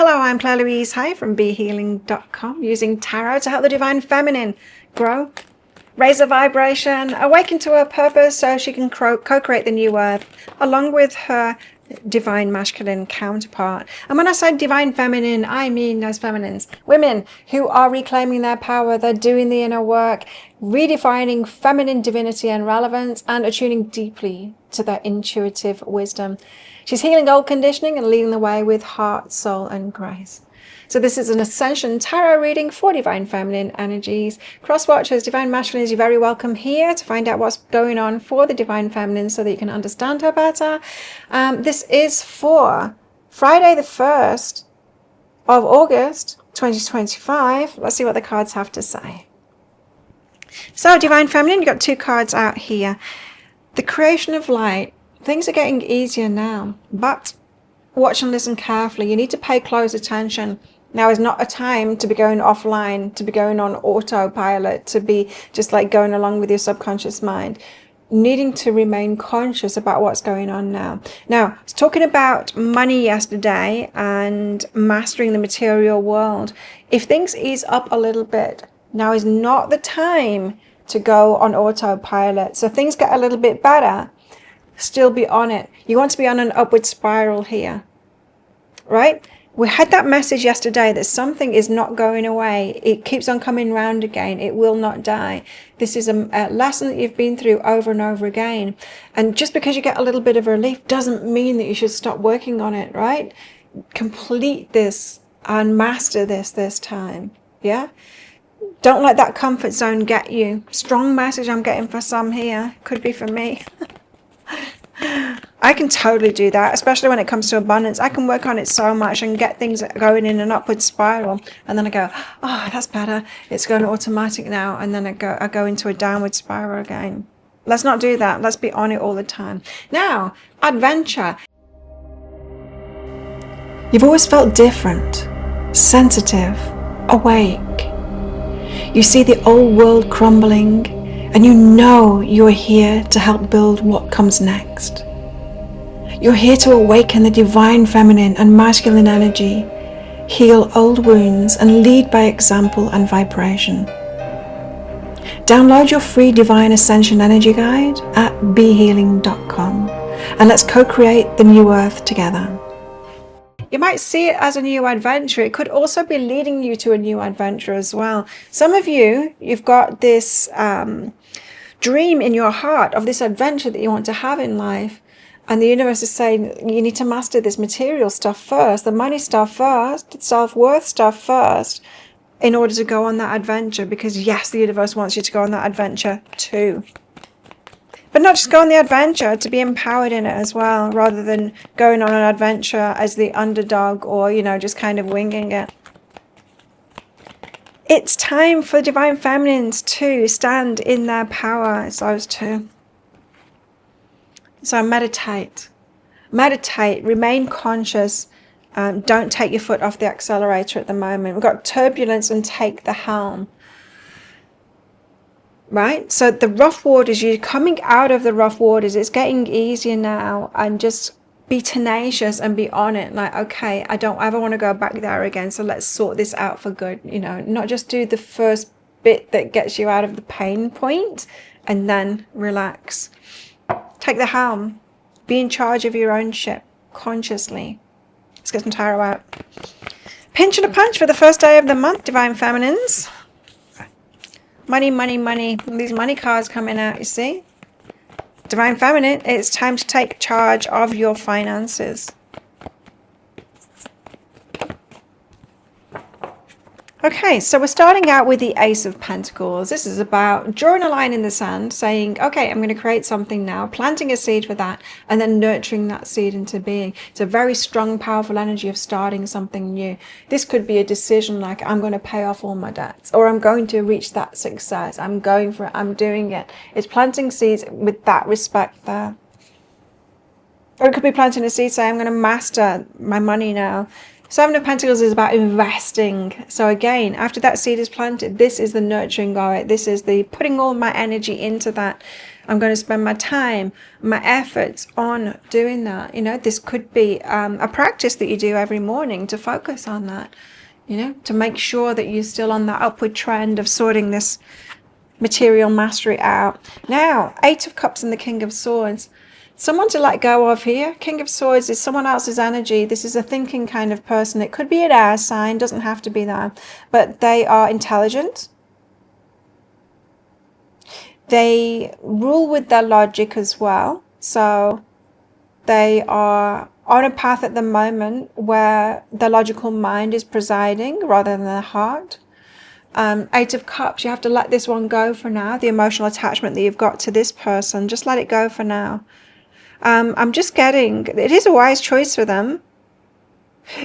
Hello, I'm Claire Louise Hay from BeHealing.com, using tarot to help the Divine Feminine grow, raise her vibration, awaken to her purpose so she can co-create the new earth along with her Divine Masculine counterpart. And when I say Divine Feminine, I mean those feminines, women who are reclaiming their power, they're doing the inner work, redefining feminine divinity and relevance, and attuning deeply to their intuitive wisdom. She's healing old conditioning and leading the way with heart, soul, and grace. So this is an Ascension tarot reading for Divine Feminine energies. Cross-watchers, Divine Masculines, you're very welcome here to find out what's going on for the Divine Feminine so that you can understand her better. This is for Friday the 1st of August 2025. Let's see what the cards have to say. So Divine Feminine, you've got two cards out here. The creation of light. Things are getting easier now, but watch and listen carefully. You need to pay close attention. Now is not a time to be going offline, to be going on autopilot, to be just like going along with your subconscious mind. Needing to remain conscious about what's going on now. Now, I was talking about money yesterday and mastering the material world. If things ease up a little bit, now is not the time to go on autopilot. So things get a little bit better. Still be on it. You want to be on an upward spiral here, right? We had that message yesterday that something is not going away. It keeps on coming round again. It will not die. This is a lesson that you've been through over and over again. And just because you get a little bit of relief doesn't mean that you should stop working on it, right? Complete this and master this time. Yeah? Don't let that comfort zone get you. Strong message I'm getting for some here. Could be for me. I can totally do that, especially when it comes to abundance. I can work on it so much and get things going in an upward spiral, and then I go, oh, that's better, it's going automatic now, and then I go into a downward spiral again. Let's not do that. Let's be on it all the time. Now, adventure. You've always felt different, sensitive, awake. You see the old world crumbling, and you know you're here to help build what comes next. You're here to awaken the Divine Feminine and Masculine energy, heal old wounds, and lead by example and vibration. Download your free Divine Ascension Energy Guide at BeHealing.com, and let's co-create the new earth together. You might see it as a new adventure. It could also be leading you to a new adventure as well. Some of you've got this dream in your heart of this adventure that you want to have in life. And the universe is saying, you need to master this material stuff first, the money stuff first, the self-worth stuff first, in order to go on that adventure. Because yes, the universe wants you to go on that adventure too. But not just go on the adventure, to be empowered in it as well, rather than going on an adventure as the underdog or, just kind of winging it. It's time for Divine Feminines to stand in their power. It's those two. So meditate, remain conscious. Don't take your foot off the accelerator at the moment. We've got turbulence, and take the helm. Right? So the rough waters, you're coming out of the rough waters. It's getting easier now, and just be tenacious and be on it. Like, okay, I don't ever want to go back there again. So let's sort this out for good. Not just do the first bit that gets you out of the pain point and then relax. Take the helm. Be in charge of your own ship consciously. Let's get some tarot out. Pinch and a punch for the first day of the month, Divine Feminines. Money, money, money. These money cards coming out, you see? Divine Feminine, it's time to take charge of your finances. Okay, so we're starting out with the Ace of Pentacles. This is about drawing a line in the sand, saying, okay, I'm going to create something now, planting a seed for that, and then nurturing that seed into being. It's a very strong, powerful energy of starting something new. This could be a decision like, I'm going to pay off all my debts, or I'm going to reach that success. I'm going for it. I'm doing it. It's planting seeds with that respect there. Or it could be planting a seed saying, I'm going to master my money now. Seven of Pentacles is about investing. So again, after that seed is planted, this is the nurturing of it. This is the putting all my energy into that. I'm going to spend my time, my efforts on doing that. You know, this could be a practice that you do every morning to focus on that, you know, to make sure that you're still on that upward trend of sorting this material mastery out. Now, Eight of Cups and the King of Swords. Someone to let go of here. King of Swords is someone else's energy. This is a thinking kind of person. It could be an air sign, doesn't have to be that. But they are intelligent. They rule with their logic as well. So they are on a path at the moment where the logical mind is presiding rather than the heart. Eight of Cups, you have to let this one go for now. The emotional attachment that you've got to this person, just let it go for now. I'm just getting, it is a wise choice for them.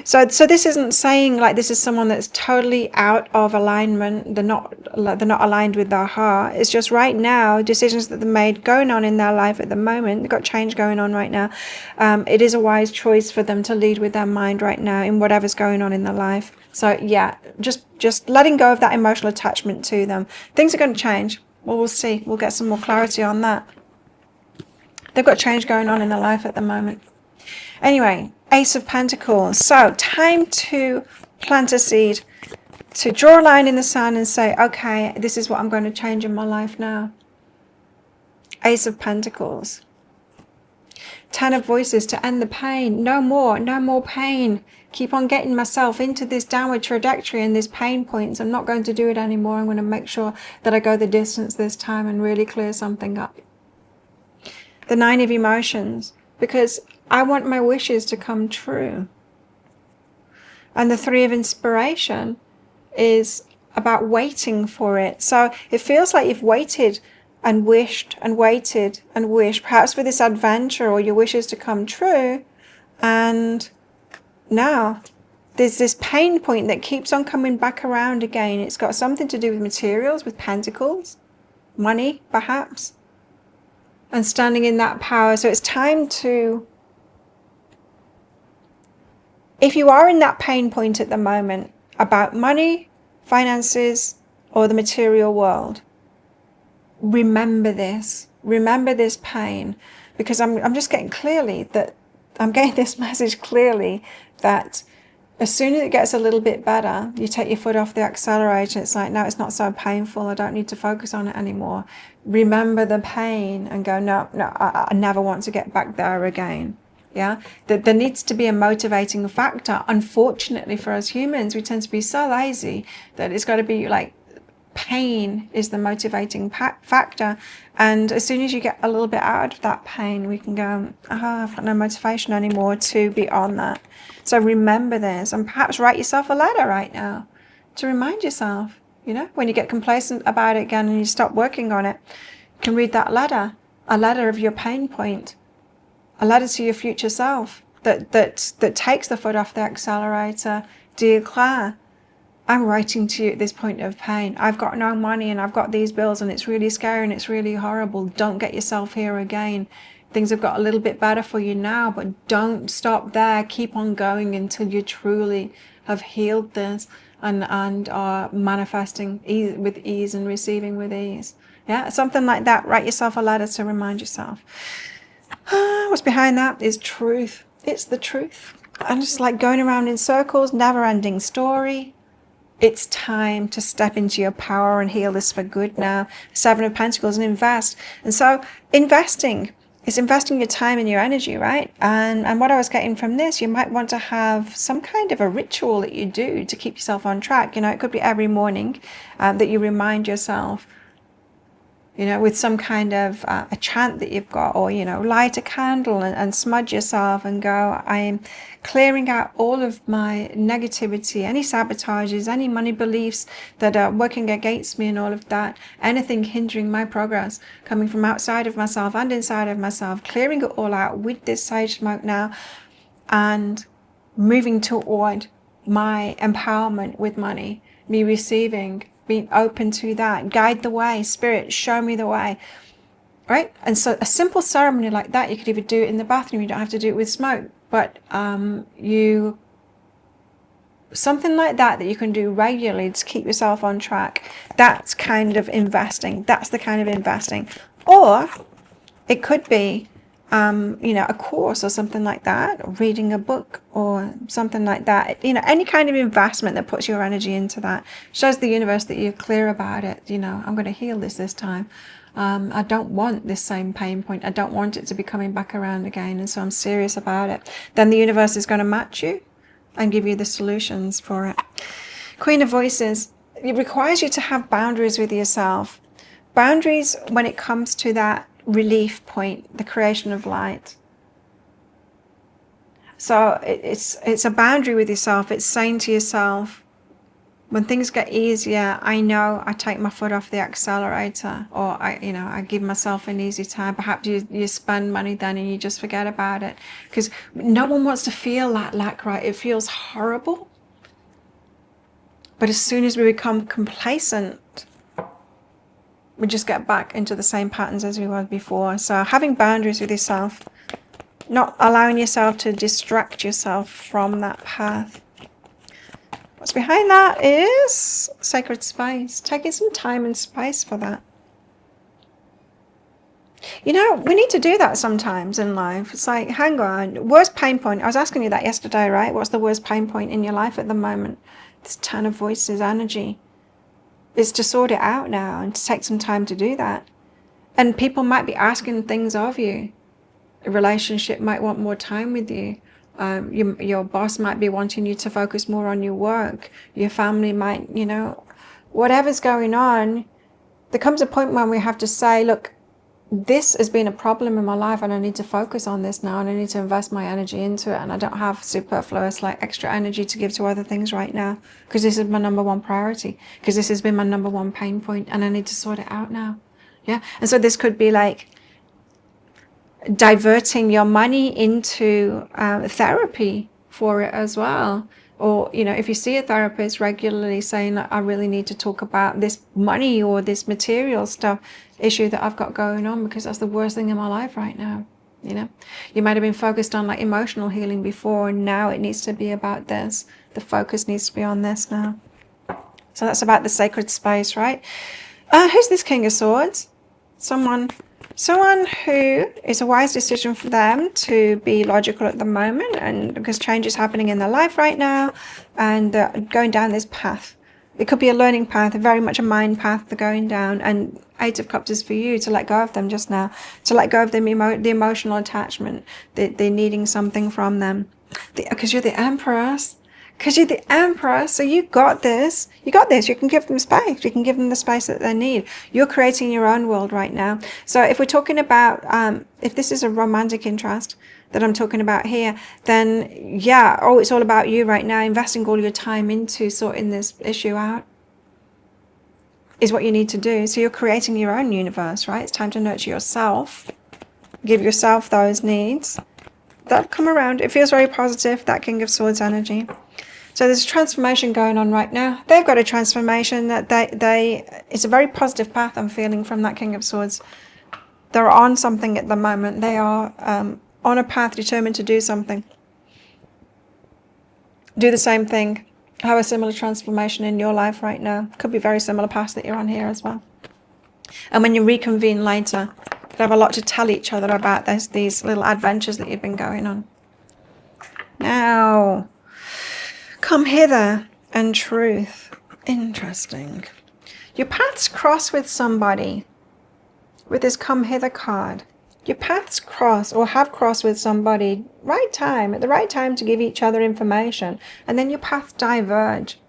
So this isn't saying like this is someone that's totally out of alignment. They're not aligned with their heart. It's just right now, decisions that they made going on in their life at the moment. They've got change going on right now. It is a wise choice for them to lead with their mind right now in whatever's going on in their life. So yeah, just letting go of that emotional attachment to them. Things are going to change. Well, we'll see. We'll get some more clarity on that. They've got change going on in their life at the moment. Anyway, Ace of Pentacles. So time to plant a seed, to draw a line in the sand and say, okay, this is what I'm going to change in my life now. Ace of Pentacles. Ten of Voices, to end the pain. No more pain. Keep on getting myself into this downward trajectory and this pain points. I'm not going to do it anymore. I'm going to make sure that I go the distance this time and really clear something up. The Nine of Emotions, because I want my wishes to come true. And the Three of Inspiration is about waiting for it. So it feels like you've waited and wished and waited and wished, perhaps for this adventure or your wishes to come true. And now there's this pain point that keeps on coming back around again. It's got something to do with materials, with pentacles, money, perhaps. And standing in that power. So it's time to, if you are in that pain point at the moment about money, finances, or the material world, remember this pain, because I'm just getting clearly that, I'm getting this message clearly that as soon as it gets a little bit better, you take your foot off the accelerator. It's like, no, it's not so painful. I don't need to focus on it anymore. Remember the pain and go, no, I never want to get back there again. Yeah, there needs to be a motivating factor. Unfortunately for us humans, we tend to be so lazy that it's got to be like pain is the motivating factor. And as soon as you get a little bit out of that pain, we can go, I've got no motivation anymore to be on that. So remember this, and perhaps write yourself a letter right now to remind yourself, you know, when you get complacent about it again and you stop working on it, you can read that letter, a letter of your pain point, a letter to your future self that takes the foot off the accelerator. Dear Claire, I'm writing to you at this point of pain. I've got no money and I've got these bills and it's really scary and it's really horrible. Don't get yourself here again. Things have got a little bit better for you now, but don't stop there. Keep on going until you truly have healed this and are manifesting with ease and receiving with ease. Yeah, something like that. Write yourself a letter to remind yourself. What's behind that is truth. It's the truth. I'm just like going around in circles, never-ending story. It's time to step into your power and heal this for good now. Seven of Pentacles, and invest. And so investing is investing your time and your energy, right? And what I was getting from this, you might want to have some kind of a ritual that you do to keep yourself on track. You know, it could be every morning that you remind yourself, you know, with some kind of a chant that you've got, or, you know, light a candle and smudge yourself and go, I am clearing out all of my negativity, any sabotages, any money beliefs that are working against me and all of that, anything hindering my progress coming from outside of myself and inside of myself, clearing it all out with this sage smoke now and moving toward my empowerment with money, me receiving, being open to that. Guide the way, Spirit, show me the way, right? And so a simple ceremony like that, you could even do it in the bathroom. You don't have to do it with smoke, but something like that you can do regularly to keep yourself on track. That's kind of investing. That's the kind of investing. Or It could be, you know, a course or something like that, or reading a book or something like that. You know, any kind of investment that puts your energy into that shows the universe that you're clear about it. You know, I'm going to heal this time. I don't want this same pain point. I don't want it to be coming back around again. And so I'm serious about it. Then the universe is going to match you and give you the solutions for it. Queen of Voices. It requires you to have boundaries with yourself. Boundaries when it comes to that relief point, the creation of light. So it's a boundary with yourself. It's saying to yourself, when things get easier, I know I take my foot off the accelerator, or I give myself an easy time. Perhaps you spend money then and you just forget about it, because no one wants to feel that lack, right? It feels horrible. But as soon as we become complacent, we just get back into the same patterns as we were before. So having boundaries with yourself, not allowing yourself to distract yourself from that path. What's behind that is sacred space, taking some time and space for that. You know, we need to do that sometimes in life. It's like, hang on, worst pain point. I was asking you that yesterday, right? What's the worst pain point in your life at the moment? This Ten of Voices energy. It's to sort it out now and to take some time to do that. And people might be asking things of you. A relationship might want more time with you. Your boss might be wanting you to focus more on your work. Your family might, you know, whatever's going on, there comes a point when we have to say, look, this has been a problem in my life and I need to focus on this now and I need to invest my energy into it, and I don't have superfluous, like, extra energy to give to other things right now, because this is my number one priority, because this has been my number one pain point and I need to sort it out now. Yeah. And so this could be like diverting your money into therapy for it as well. Or, you know, if you see a therapist regularly, saying, I really need to talk about this money or this material stuff issue that I've got going on, because that's the worst thing in my life right now. You know, you might have been focused on like emotional healing before, and now it needs to be about this. The focus needs to be on this now. So that's about the sacred space, right? Who's this King of Swords? Someone who is a wise decision for them to be logical at the moment, and because change is happening in their life right now, and they're going down this path. It could be a learning path, very much a mind path they're going down. And Eight of Cups is for you to let go of them just now, to let go of the emotional attachment. They're needing something from them. Because you're the Empress. Because you're the Emperor, so you got this. You got this. You can give them space. You can give them the space that they need. You're creating your own world right now. So if we're talking about, if this is a romantic interest that I'm talking about here, then yeah, it's all about you right now. Investing all your time into sorting this issue out is what you need to do. So you're creating your own universe, right? It's time to nurture yourself. Give yourself those needs. That'll come around. It feels very positive, that King of Swords energy. So there's a transformation going on right now. They've got a transformation that it's a very positive path I'm feeling from that King of Swords. They're on something at the moment. They are on a path determined to do something. Do the same thing. Have a similar transformation in your life right now. Could be very similar paths that you're on here as well. And when you reconvene later, you have a lot to tell each other about these little adventures that you've been going on. Now, come hither and truth. Interesting. Your paths cross with somebody with this come hither card. Your paths cross or have crossed with somebody at the right time to give each other information, and then your paths diverge.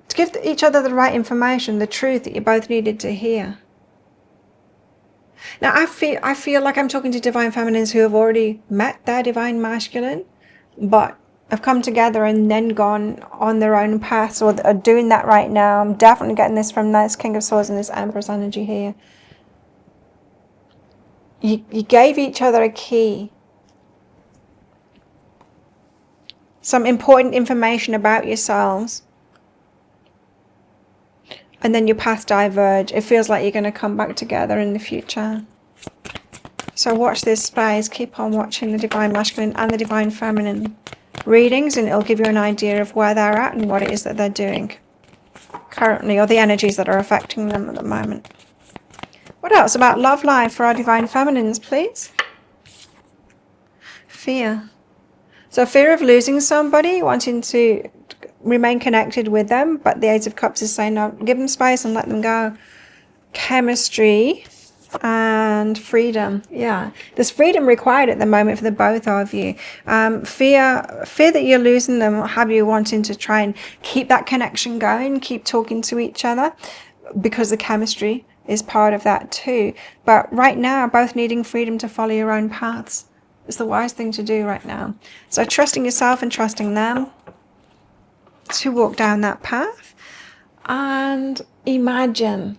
To give each other the right information, the truth that you both needed to hear. Now, I feel like I'm talking to divine feminines who have already met their divine masculine, but have come together and then gone on their own paths, or are doing that right now. I'm definitely getting this from this King of Swords and this Empress energy here. You gave each other a key. Some important information about yourselves. And then your paths diverge. It feels like you're going to come back together in the future. So watch this space. Keep on watching the Divine Masculine and the Divine Feminine readings, and it'll give you an idea of where they're at and what it is that they're doing currently, or the energies that are affecting them at the moment. What else about love life for our divine feminines, please? Fear. So fear of losing somebody, wanting to remain connected with them, but the Ace of Cups is saying no, give them space and let them go. Chemistry and freedom. Yeah, there's freedom required at the moment for the both of you. Fear that you're losing them will have you wanting to try and keep that connection going, keep talking to each other, because the chemistry is part of that too. But right now, both needing freedom to follow your own paths. It's the wise thing to do right now. So trusting yourself and trusting them to walk down that path. And imagine,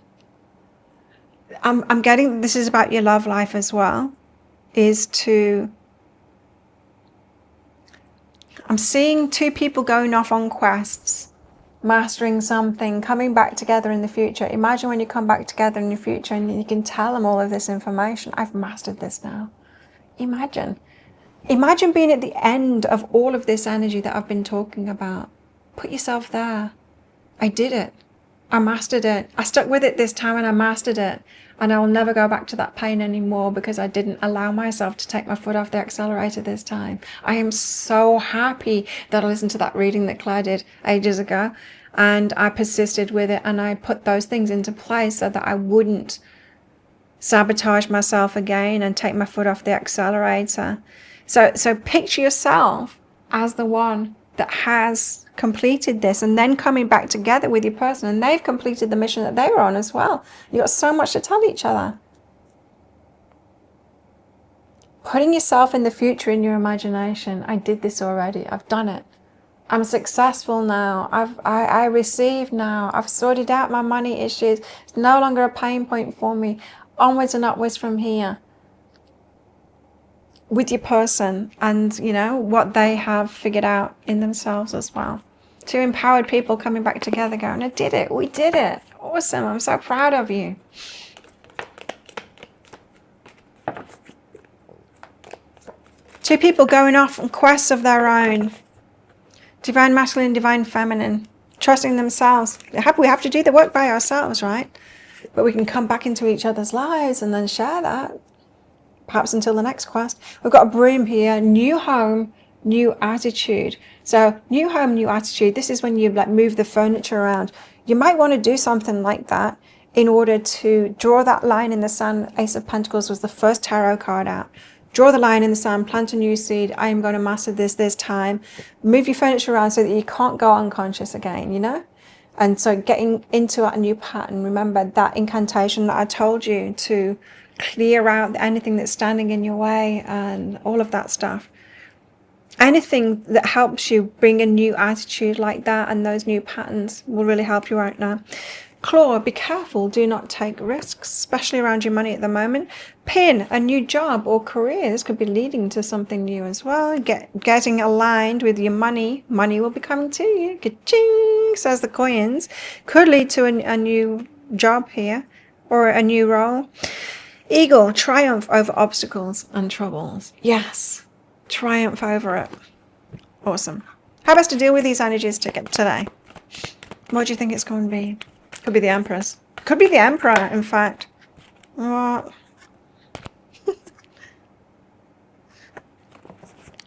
I'm getting, this is about your love life as well, I'm seeing two people going off on quests, mastering something, coming back together in the future. Imagine when you come back together in the future and you can tell them all of this information. I've mastered this now. Imagine being at the end of all of this energy that I've been talking about. Put yourself there. I did it. I mastered it. I stuck with it this time and I mastered it. And I will never go back to that pain anymore because I didn't allow myself to take my foot off the accelerator this time. I am so happy that I listened to that reading that Claire did ages ago. And I persisted with it and I put those things into place so that I wouldn't sabotage myself again and take my foot off the accelerator. So picture yourself as the one that has completed this and then coming back together with your person and they've completed the mission that they were on as well. You've got so much to tell each other. Putting yourself in the future in your imagination. I did this already. I've done it. I'm successful now. I receive now. I've sorted out my money issues. It's no longer a pain point for me. Onwards and upwards from here. With your person and, you know, what they have figured out in themselves as well. Two empowered people coming back together going, I did it. We did it. Awesome. I'm so proud of you. Two people going off on quests of their own. Divine masculine, divine feminine. Trusting themselves. We have to do the work by ourselves, right? But we can come back into each other's lives and then share that. Perhaps until the next quest. We've got a broom here. New home, new attitude. So new home, new attitude. This is when you like move the furniture around. You might want to do something like that in order to draw that line in the sand. Ace of Pentacles was the first tarot card out. Draw the line in the sand, plant a new seed. I am going to master this time. Move your furniture around so that you can't go unconscious again, you know? And so getting into a new pattern. Remember that incantation that I told you to clear out anything that's standing in your way and all of that stuff. Anything that helps you bring a new attitude like that and those new patterns will really help you right now. Claw, be careful. Do not take risks, especially around your money at the moment. Pin, a new job or career. This could be leading to something new as well. Getting aligned with your money. Money will be coming to you. Ka-ching, says the coins. Could lead to a new job here or a new role. Eagle, triumph over obstacles and troubles. Yes, triumph over it. Awesome. How best to deal with these energies today? What do you think it's going to be? Could be the Empress. Could be the Emperor, in fact. What?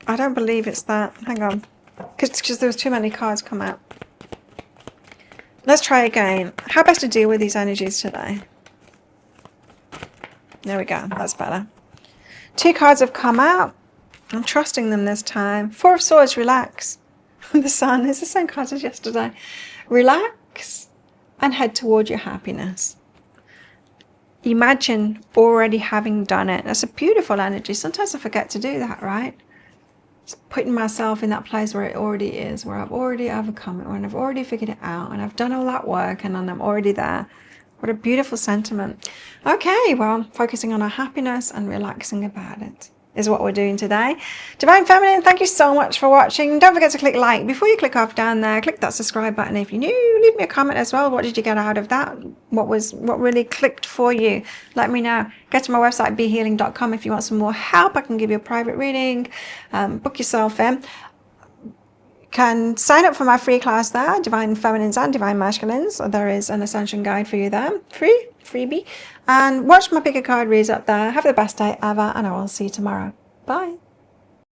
I don't believe it's that. Hang on. Because there was too many cards come out. Let's try again. How best to deal with these energies today? There we go. That's better. Two cards have come out. I'm trusting them this time. Four of Swords, relax. The Sun is the same card as yesterday. Relax and head toward your happiness. Imagine already having done it. That's a beautiful energy. Sometimes I forget to do that, right? Just putting myself in that place where it already is, where I've already overcome it, when I've already figured it out, and I've done all that work, and I'm already there. What a beautiful sentiment. Okay, well, focusing on our happiness and relaxing about it is what we're doing today. Divine Feminine, thank you so much for watching. Don't forget to click like. Before you click off down there, click that subscribe button if you're new. Leave me a comment as well. What did you get out of that? What really clicked for you? Let me know. Go to my website, behealing.com, if you want some more help. I can give you a private reading. Book yourself in. Can sign up for my free class there, Divine Feminines and Divine Masculines. There is an Ascension guide for you there, free. freebie. And watch my pick a card reads up there. Have the best day ever, and I will see you tomorrow. Bye.